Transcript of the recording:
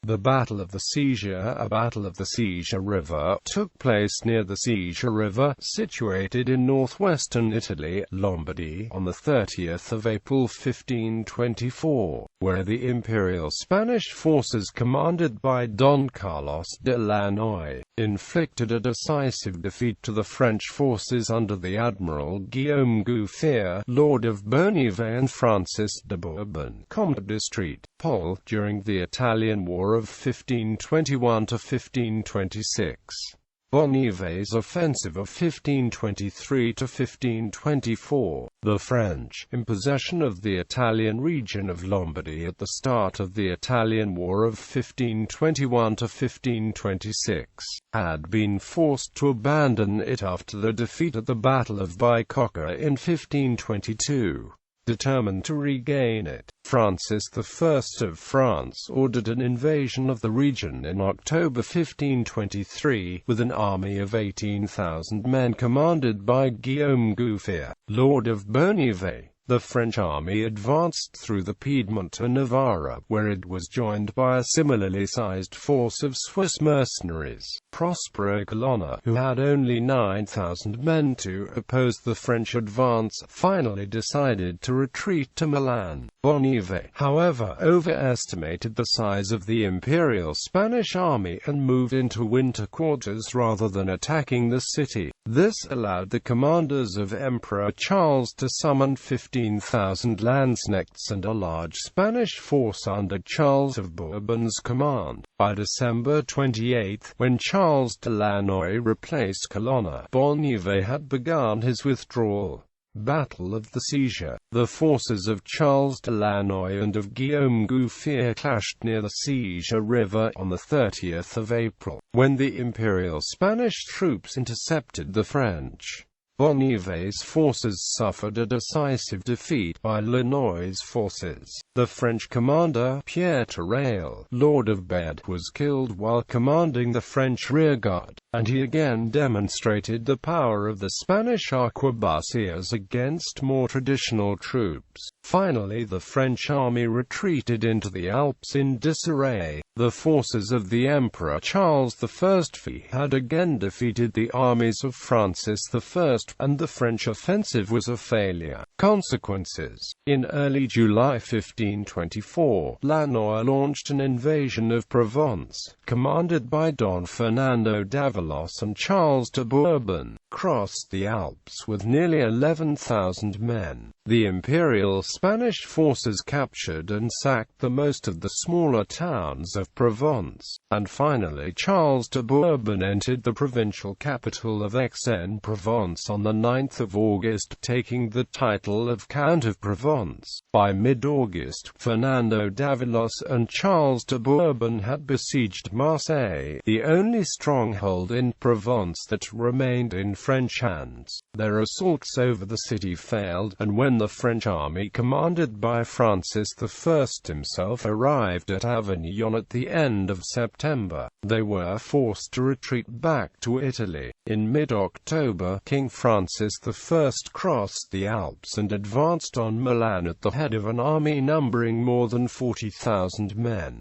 The Battle of the Sesia, a battle of the Sesia River, took place near the Sesia River, situated in northwestern Italy, Lombardy, on the 30th of April 1524, where the Imperial Spanish forces commanded by Don Carlos de Lannoy inflicted a decisive defeat to the French forces under the Admiral Guillaume Gouffier, Lord of Bonnivet, and Francis de Bourbon, Comte de St.Pol, during the Italian War of 1521 to 1526. Bonnivet's offensive of 1523 to 1524. The French, in possession of the Italian region of Lombardy at the start of the Italian War of 1521 to 1526, had been forced to abandon it after the defeat at the Battle of Bicocca in 1522. Determined to regain it, Francis I of France ordered an invasion of the region in October 1523, with an army of 18,000 men commanded by Guillaume Gouffier, Lord of Bonnivet. The French army advanced through the Piedmont to Navarra, where it was joined by a similarly sized force of Swiss mercenaries. Prospero Colonna, who had only 9,000 men to oppose the French advance, finally decided to retreat to Milan. Bonnivet, however, overestimated the size of the Imperial Spanish army and moved into winter quarters rather than attacking the city. This allowed the commanders of Emperor Charles to summon 15,000 lanzknechts and a large Spanish force under Charles of Bourbon's command. By December 28, when Charles de Lannoy replaced Colonna, Bonnivet had begun his withdrawal. Battle of the Sesia. The forces of Charles de Lannoy and of Guillaume Gouffier clashed near the Sesia River on the 30th of April, when the Imperial Spanish troops intercepted the French. Bonnivet's forces suffered a decisive defeat by Lannoy's forces. The French commander, Pierre Terrail, Lord of Bed, was killed while commanding the French rearguard, and he again demonstrated the power of the Spanish arquebusiers against more traditional troops. Finally, the French army retreated into the Alps in disarray. The forces of the Emperor Charles I had again defeated the armies of Francis I, and the French offensive was a failure. Consequences. In early July 1524, Lannoy launched an invasion of Provence, commanded by Don Fernando d'Avalos and Charles de Bourbon, crossed the Alps with nearly 11,000 men. The Imperial Spanish forces captured and sacked the most of the smaller towns of Provence, and finally Charles de Bourbon entered the provincial capital of Aix-en-Provence on the 9th of August, taking the title of Count of Provence. By mid-August, Fernando d'Avalos and Charles de Bourbon had besieged Marseille, the only stronghold in Provence that remained in French hands. Their assaults over the city failed, and when the French army commanded by Francis I himself arrived at Avignon at the end of September, they were forced to retreat back to Italy. In mid-October, King Francis I crossed the Alps and advanced on Milan at the head of an army numbering more than 40,000 men.